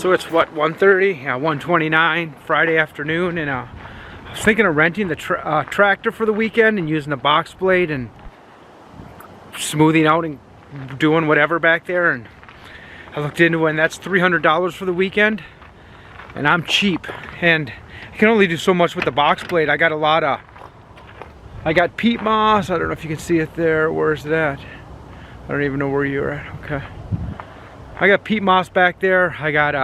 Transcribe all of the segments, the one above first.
So it's what, 1:30? Yeah, 1:29 Friday afternoon, and I was thinking of renting the tractor for the weekend and using a box blade and smoothing out and doing whatever back there. And I looked into it, and that's $300 for the weekend, and I'm cheap, and I can only do so much with the box blade. I got a lot of, I got peat moss. I don't know if you can see it there. Where's that? I don't even know where you're at. Okay. I got peat moss back there. I got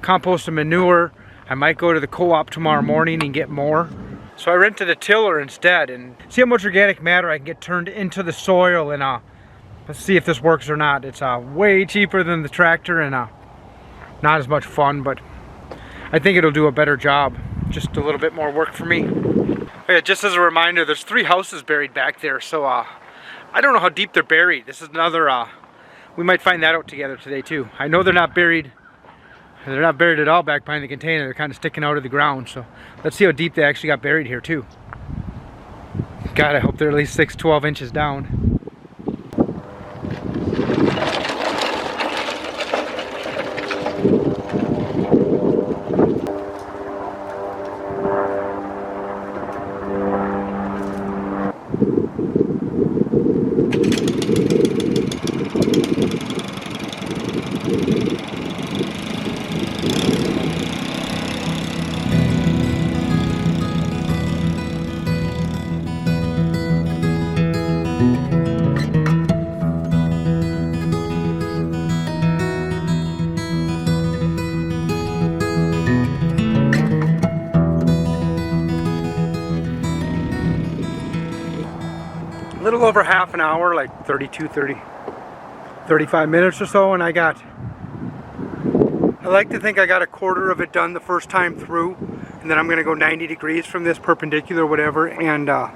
compost and manure. I might go to the co-op tomorrow morning and get more. So I rented a tiller instead and see how much organic matter I can get turned into the soil, and let's see if this works or not. It's way cheaper than the tractor and not as much fun, but I think it'll do a better job. Just a little bit more work for me. Okay, just as a reminder, there's 3 houses buried back there, so I don't know how deep they're buried. This is another, we might find that out together today too. I know they're not buried at all back behind the container. They're kind of sticking out of the ground, so let's see how deep they actually got buried here too. God, I hope they're at least 6-12 inches down. A little over half an hour, like 35 minutes or so, and I like to think I got a quarter of it done the first time through, and then I'm going to go 90 degrees from this perpendicular whatever, and I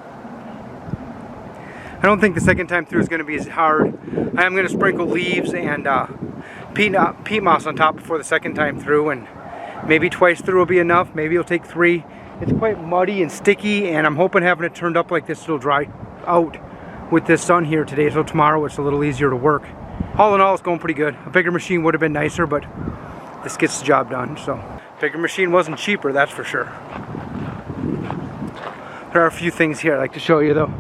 don't think the second time through is going to be as hard. I am going to sprinkle leaves and peat moss on top before the second time through, and maybe twice through will be enough. Maybe it'll take 3. It's quite muddy and sticky, and I'm hoping having it turned up like this it'll dry out with this sun here today, so tomorrow it's a little easier to work. All in all, it's going pretty good. A bigger machine would have been nicer, but this gets the job done. So bigger machine wasn't cheaper, that's for sure. There are a few things here I'd like to show you though.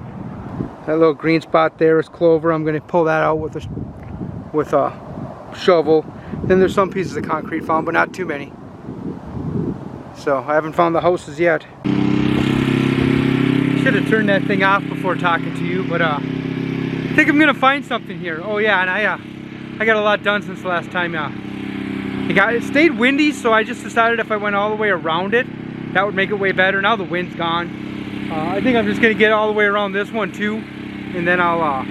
That little green spot there is clover. I'm going to pull that out with a shovel. Then there's some pieces of concrete found, but not too many. So I haven't found the houses yet. Should have turned that thing off before talking to you, but I think I'm gonna find something here. Oh yeah, and I got a lot done since the last time. It stayed windy, so I just decided if I went all the way around it, that would make it way better. Now the wind's gone. I think I'm just gonna get all the way around this one too, and then I'll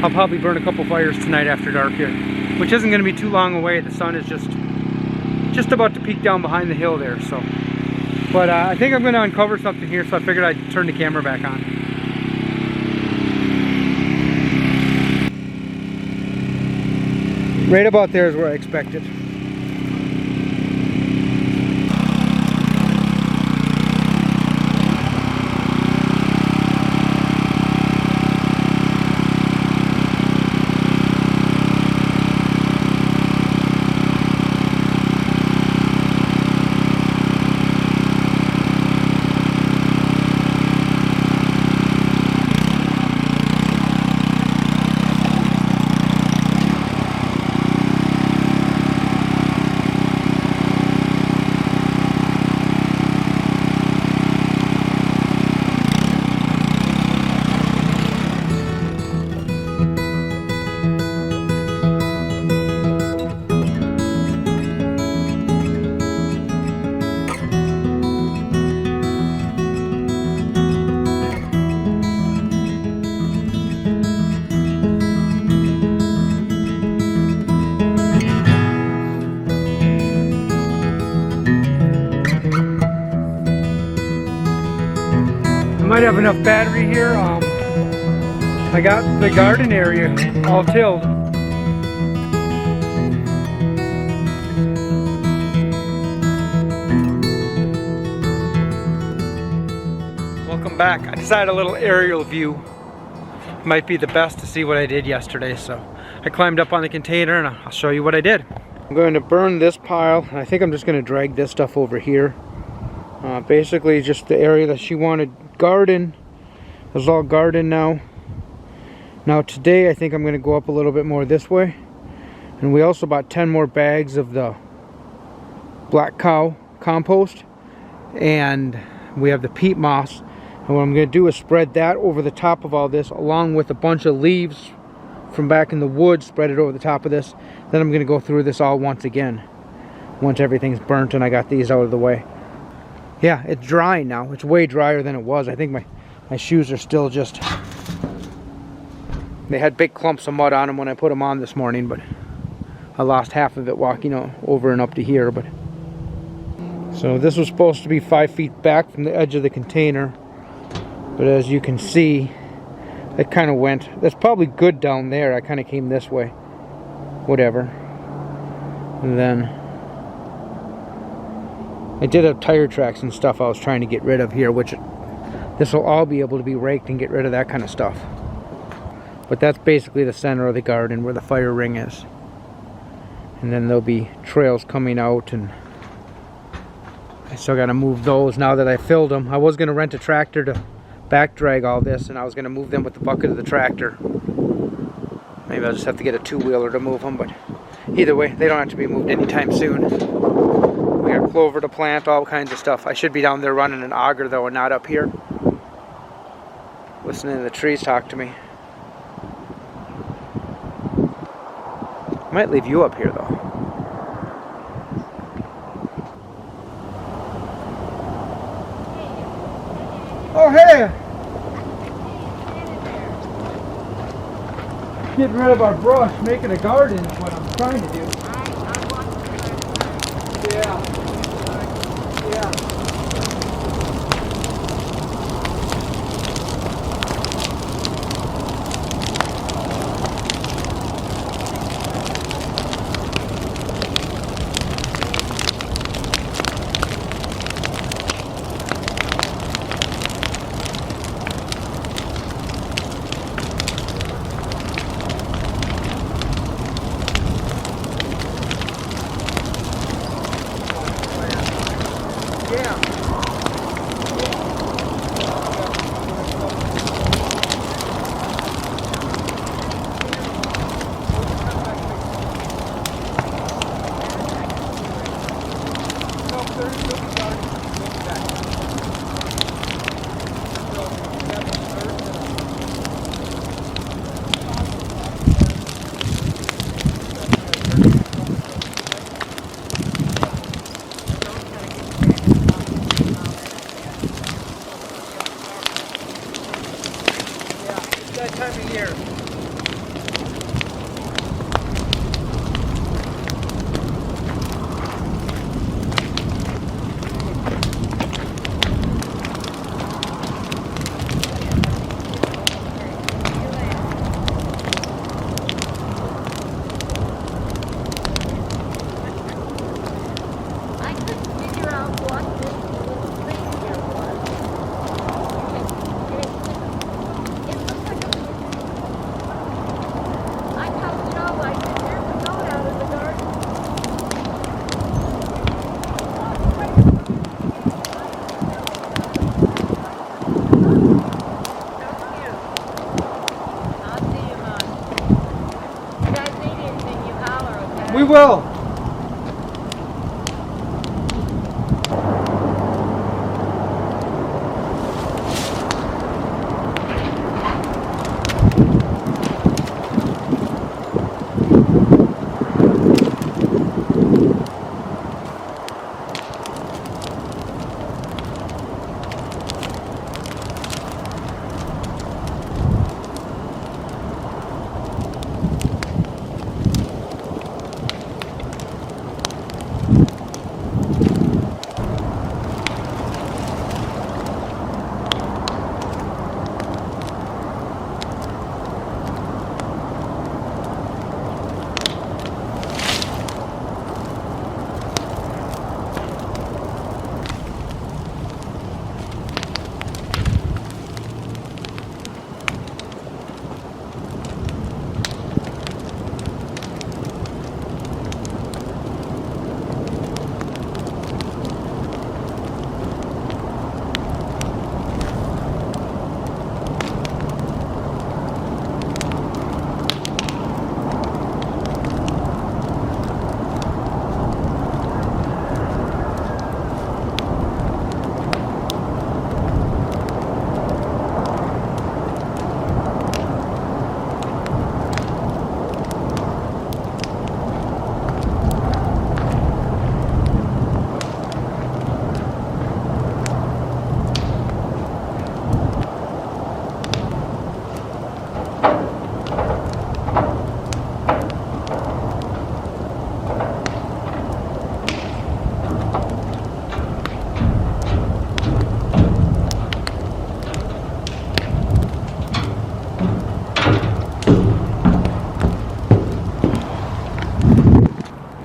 probably burn a couple fires tonight after dark here, which isn't gonna be too long away. The sun is just about to peek down behind the hill there, so. But I think I'm going to uncover something here, so I figured I'd turn the camera back on. Right about there is where I expected. Might have enough battery here. I got the garden area all tilled. Welcome back. I decided a little aerial view might be the best to see what I did yesterday, so I climbed up on the container and I'll show you what I did. I'm going to burn this pile, and I think I'm just going to drag this stuff over here. Basically just the area that she wanted garden is all garden now. Now today I think I'm going to go up a little bit more this way. And we also bought 10 more bags of the black cow compost. And we have the peat moss. And what I'm going to do is spread that over the top of all this, along with a bunch of leaves from back in the woods, spread it over the top of this. Then I'm going to go through this all once again, once everything's burnt and I got these out of the way. Yeah, it's drying now. It's way drier than it was. I think my shoes are still just... They had big clumps of mud on them when I put them on this morning, but I lost half of it walking over and up to here. But so this was supposed to be 5 feet back from the edge of the container, but as you can see, it kind of went... That's probably good down there. I kind of came this way. Whatever. And then I did have tire tracks and stuff I was trying to get rid of here, which this will all be able to be raked and get rid of that kind of stuff. But that's basically the center of the garden where the fire ring is. And then there'll be trails coming out, and I still got to move those now that I filled them. I was going to rent a tractor to back drag all this, and I was going to move them with the bucket of the tractor. Maybe I'll just have to get a two-wheeler to move them, but either way, they don't have to be moved anytime soon. We got clover to plant, all kinds of stuff. I should be down there running an auger though, and not up here. Listening to the trees talk to me. Might leave you up here though. Oh hey! Getting rid of our brush, making a garden is what I'm trying to do. Yeah. Yeah. That time of year. I couldn't figure out what this little thing here was. It looked like a... I told Joe, I said, there's a note out of the garden. Thank you. I'll see you, Mom. If you guys need anything, you holler, okay? We will.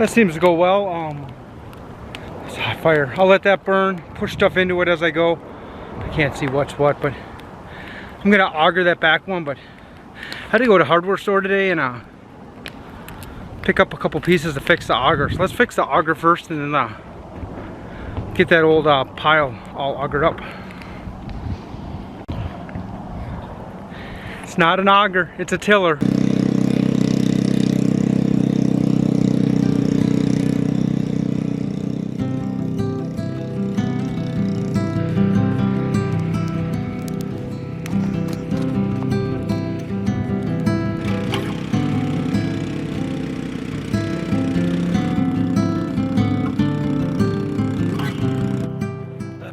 That seems to go well. It's hot fire. I'll let that burn, push stuff into it as I go. I can't see what's what, but I'm gonna auger that back one. But I had to go to the hardware store today and pick up a couple pieces to fix the auger. So let's fix the auger first and then get that old pile all augered up. It's not an auger, it's a tiller.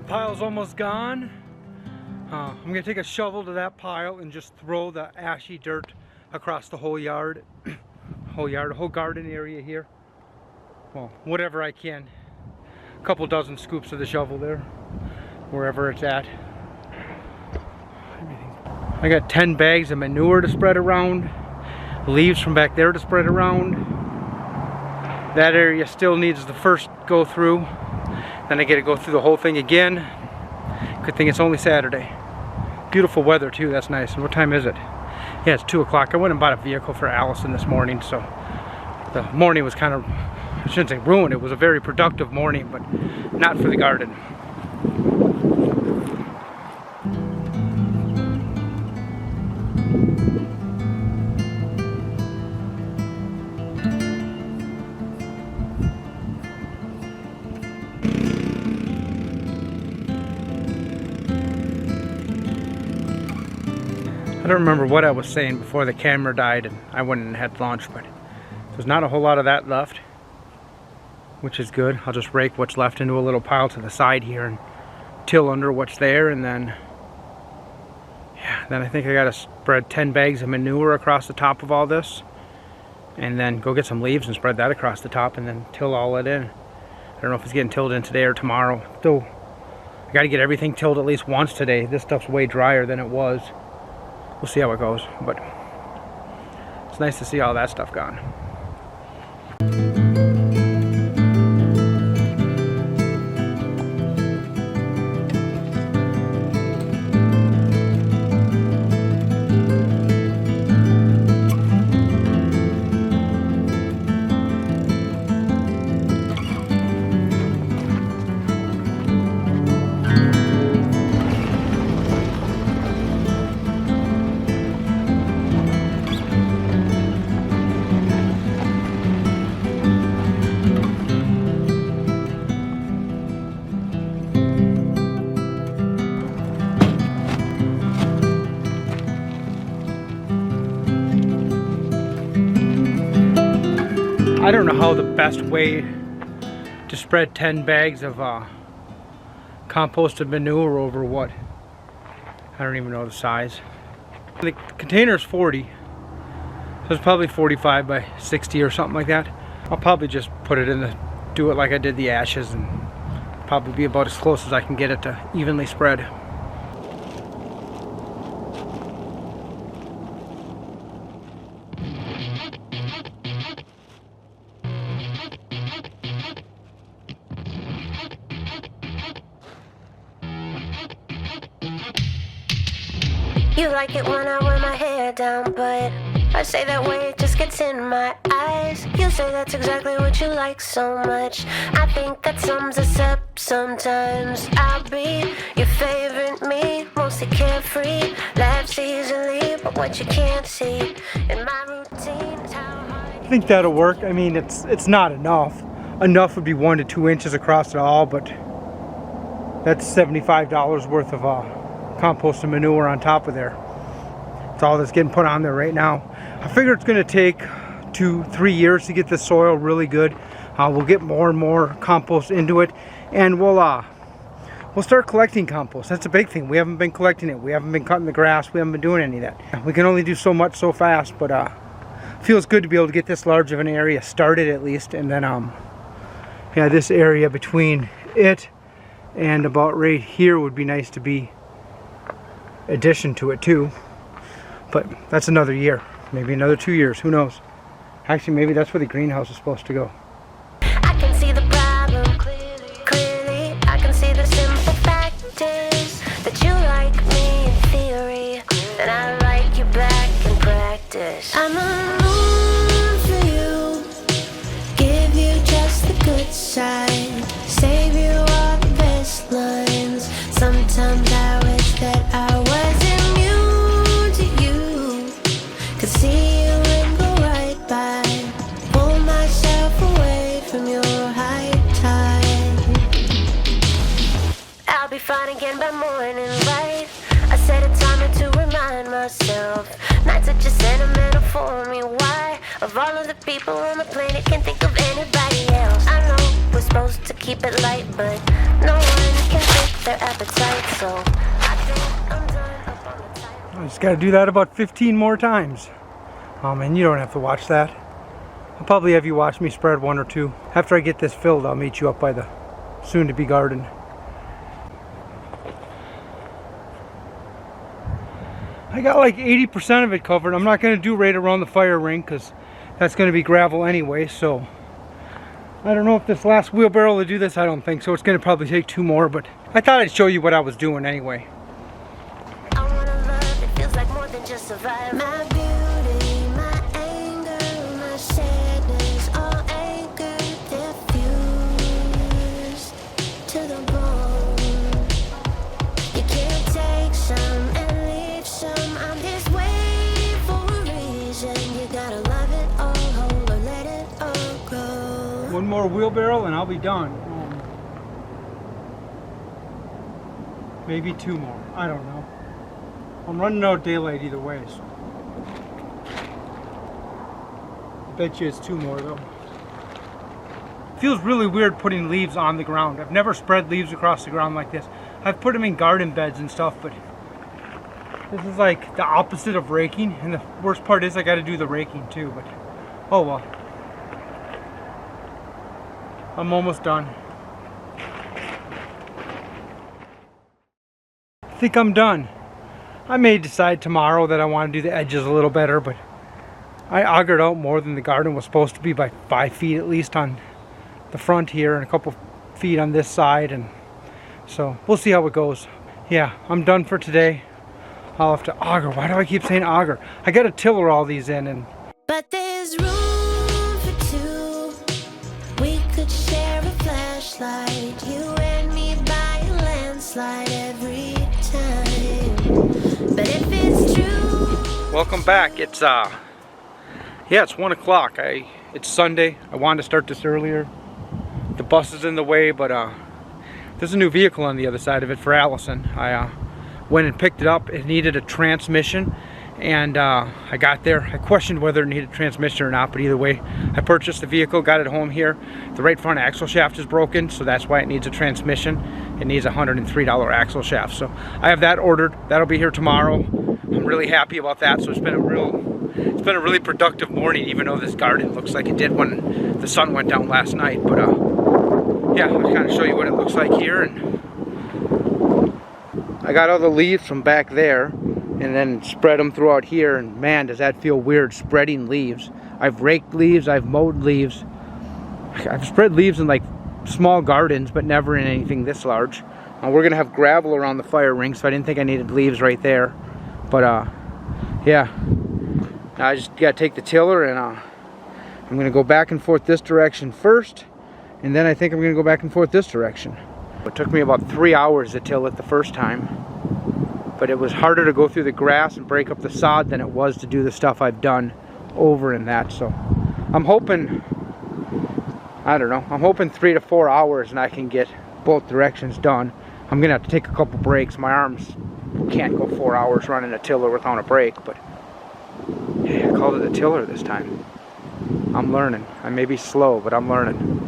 Pile's almost gone. I'm gonna take a shovel to that pile and just throw the ashy dirt across the whole yard, whole garden area here. Well, whatever I can. A couple dozen scoops of the shovel there, wherever it's at. I got 10 bags of manure to spread around, leaves from back there to spread around. That area still needs the first go through. Then I get to go through the whole thing again. Good thing it's only Saturday. Beautiful weather too, that's nice. And what time is it? Yeah, it's 2 o'clock. I went and bought a vehicle for Allison this morning, so the morning was kind of, I shouldn't say ruined, it was a very productive morning, but not for the garden. I don't remember what I was saying before the camera died and I went and had lunch, but there's not a whole lot of that left, which is good. I'll just rake what's left into a little pile to the side here and till under what's there, and then I think I gotta spread 10 bags of manure across the top of all this, and then go get some leaves and spread that across the top and then till all it in. I don't know if it's getting tilled in today or tomorrow. Still, I gotta get everything tilled at least once today. This stuff's way drier than it was. We'll see how it goes, but it's nice to see all that stuff gone. I don't know how the best way to spread 10 bags of composted manure over what. I don't even know the size. The container is 40, so it's probably 45 by 60 or something like that. I'll probably just put it in do it like I did the ashes, and probably be about as close as I can get it to evenly spread. You like it when I wear my hair down, but I say that way, it just gets in my eyes. You say that's exactly what you like so much. I think that sums us up sometimes. I'll be your favorite me, mostly carefree, laughs easily, but what you can't see in my routine is how hard. I think that'll work. I mean, it's not enough. Enough would be 1 to 2 inches across it all, but that's $75 worth of compost and manure on top of there. It's all that's getting put on there right now. I figure it's going to take 2-3 years to get the soil really good. We'll get more and more compost into it, and we'll start collecting compost. That's a big thing. We haven't been collecting it. We haven't been cutting the grass. We haven't been doing any of that. We can only do so much so fast, but feels good to be able to get this large of an area started at least, and then yeah, this area between it and about right here would be nice to be addition to it too, but that's another year, maybe another 2 years, who knows. Actually, maybe that's where the greenhouse is supposed to go. But you like me in theory, and I like you back in practice. I'm a moon for you, give you just the good side, save you all the best lines. Sometimes I wish that I was immune to you, could see you and go right by, pull myself away from your high tide. I'll be fine again by morning light. I set a timer to remind myself. Nights are just sentimental for me. Why? Of all of the people on the planet, can't think of anybody else. I know we're supposed to keep it light, but no one can take their appetite. So I think I'm done up on the title. I just got to do that about 15 more times. Oh man, you don't have to watch that. I'll probably have you watch me spread one or two. After I get this filled, I'll meet you up by the soon-to-be garden. I got like 80% of it covered. I'm not going to do right around the fire ring because that's going to be gravel anyway. So I don't know if this last wheelbarrow will do this. I don't think so. It's going to probably take 2 more, but I thought I'd show you what I was doing anyway. I wanna love, it feels like more than just survive. My beauty, my anger, my sadness, all anchored, they're fused to the bone. You can't take some and leave some. I'm this way for a reason. You gotta love it all whole or let it all go. One more wheelbarrow and I'll be done. Maybe 2 more. I don't know. I'm running out of daylight either way, so I bet you it's 2 more though. Feels really weird putting leaves on the ground. I've never spread leaves across the ground like this. I've put them in garden beds and stuff, but this is like the opposite of raking, and the worst part is I got to do the raking too, but oh well. I'm almost done. I think I'm done. I may decide tomorrow that I want to do the edges a little better, but I augured out more than the garden was supposed to be by 5 feet at least on the front here and a couple feet on this side, and so we'll see how it goes. Yeah, I'm done for today. I'll have to auger. Why do I keep saying auger? I gotta tiller all these in, and But there's room for two. We could share a flashlight, you and me by a landslide every time. But if it's true. welcome back. It's yeah, it's 1 o'clock. It's Sunday. I wanted to start this earlier. The bus is in the way, but there's a new vehicle on the other side of it for Allison. I went and picked it up. It needed a transmission, and I got there. I questioned whether it needed a transmission or not, but either way, I purchased the vehicle, got it home here. The right front axle shaft is broken, so that's why it needs a transmission. It needs a $103 axle shaft, so I have that ordered. That'll be here tomorrow. I'm really happy about that. So it's been a really productive morning, even though this garden looks like it did when the sun went down last night. But yeah, I'll kind of show you what it looks like here. And I got all the leaves from back there and then spread them throughout here, and man, does that feel weird spreading leaves. I've raked leaves, I've mowed leaves, I've spread leaves in like small gardens, but never in anything this large. We're gonna have gravel around the fire ring, so I didn't think I needed leaves right there. But yeah, I just gotta take the tiller, and I'm gonna go back and forth this direction first, and then I think I'm gonna go back and forth this direction. It took me about 3 hours to till it the first time, but it was harder to go through the grass and break up the sod than it was to do the stuff I've done over in that. So I'm hoping, I don't know, I'm hoping 3 to 4 hours and I can get both directions done. I'm gonna have to take a couple breaks. My arms can't go 4 hours running a tiller without a break, but yeah, I called it a tiller this time. I'm learning. I may be slow, but I'm learning.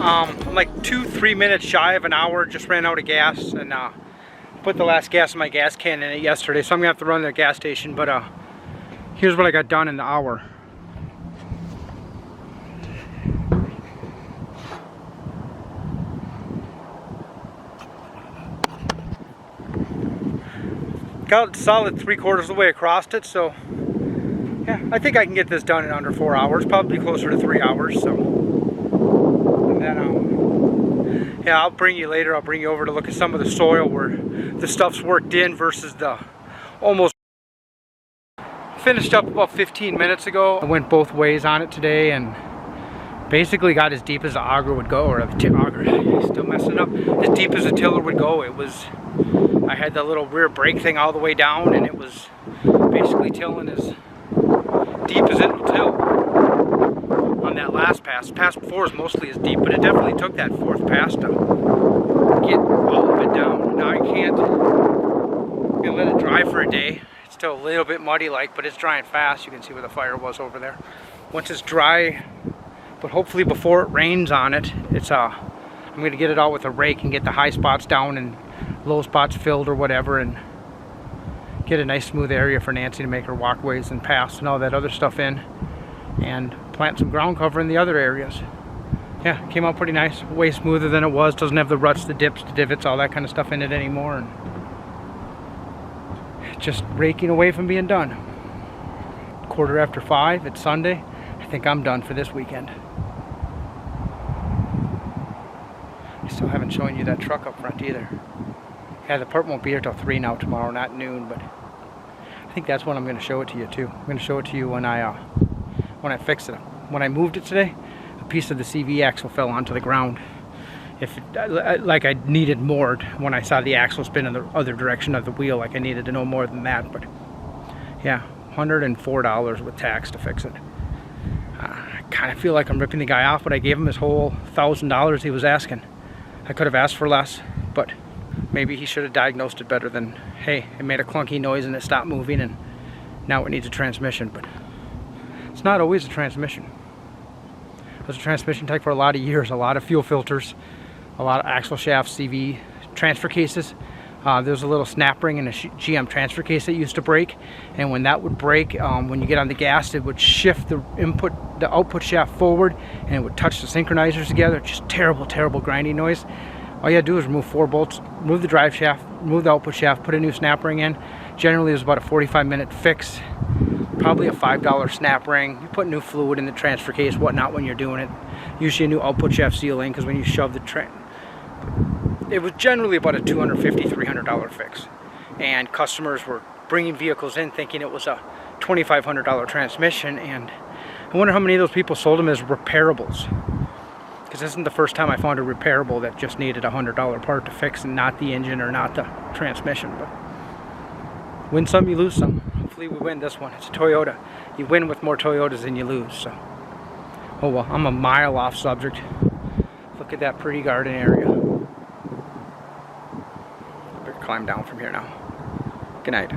I'm like 2-3 minutes shy of an hour. Just ran out of gas and put the last gas in my gas can in it yesterday, so I'm gonna have to run to the gas station. But Here's what I got done in the hour. Got solid 3/4 of the way across it, so yeah, I think I can get this done in under 4 hours, probably closer to 3 hours. So, and then yeah, I'll bring you later. I'll bring you over to look at some of the soil where the stuff's worked in versus the almost. Finished up about 15 minutes ago. I went both ways on it today and basically got as deep as the auger would go, or the auger, still messing up, as deep as the tiller would go. It was, I had the little rear brake thing all the way down, and it was basically tilling as deep as it will till on that last pass. Pass before is mostly as deep, but it definitely took that fourth pass to get all of it down. Now I can't let it dry for a day. It's still a little bit muddy like, but it's drying fast. You can see where the fire was over there. Once it's dry, but hopefully before it rains on it, it's I'm going to get it out with a rake and get the high spots down and low spots filled or whatever, and get a nice smooth area for Nancy to make her walkways and paths and all that other stuff in, and plant some ground cover in the other areas. Yeah, it came out pretty nice, way smoother than it was. Doesn't have the ruts, the dips, the divots, all that kind of stuff in it anymore, and just raking away from being done. 5:15, it's Sunday. I think I'm done for this weekend. I still haven't shown you that truck up front either. Yeah, the part won't be here till 3 now tomorrow, not noon, but I think that's when I'm going to show it to you too. I'm going to show it to you when I fix it. When I moved it today, a piece of the CV axle fell onto the ground. Like I needed more when I saw the axle spin in the other direction of the wheel, like I needed to know more than that. But yeah, $104 with tax to fix it. I kind of feel like I'm ripping the guy off, but I gave him his whole $1,000 he was asking. I could have asked for less, but maybe he should have diagnosed it better than, hey, it made a clunky noise and it stopped moving and now it needs a transmission. But it's not always a transmission. I was a transmission tech for a lot of years, a lot of fuel filters, a lot of axle shafts, CV transfer cases. There's a little snap ring in a GM transfer case that used to break, and when that would break, when you get on the gas, it would shift the output shaft forward, and it would touch the synchronizers together. Just terrible, terrible grinding noise. All you had to do is remove 4 bolts, remove the drive shaft, remove the output shaft, put a new snap ring in. Generally, it was about a 45-minute fix, probably a $5 snap ring. You put new fluid in the transfer case, whatnot, when you're doing it. Usually a new output shaft sealing, because when you shove the it was generally about a $250, $300 fix. And customers were bringing vehicles in thinking it was a $2,500 transmission, and I wonder how many of those people sold them as repairables. Because this isn't the first time I found a repairable that just needed a $100 part to fix and not the engine or not the transmission. But win some, you lose some. Hopefully we win this one. It's a Toyota. You win with more Toyotas than you lose. So, oh well, I'm a mile off subject. Look at that pretty garden area. Better climb down from here now. Good night.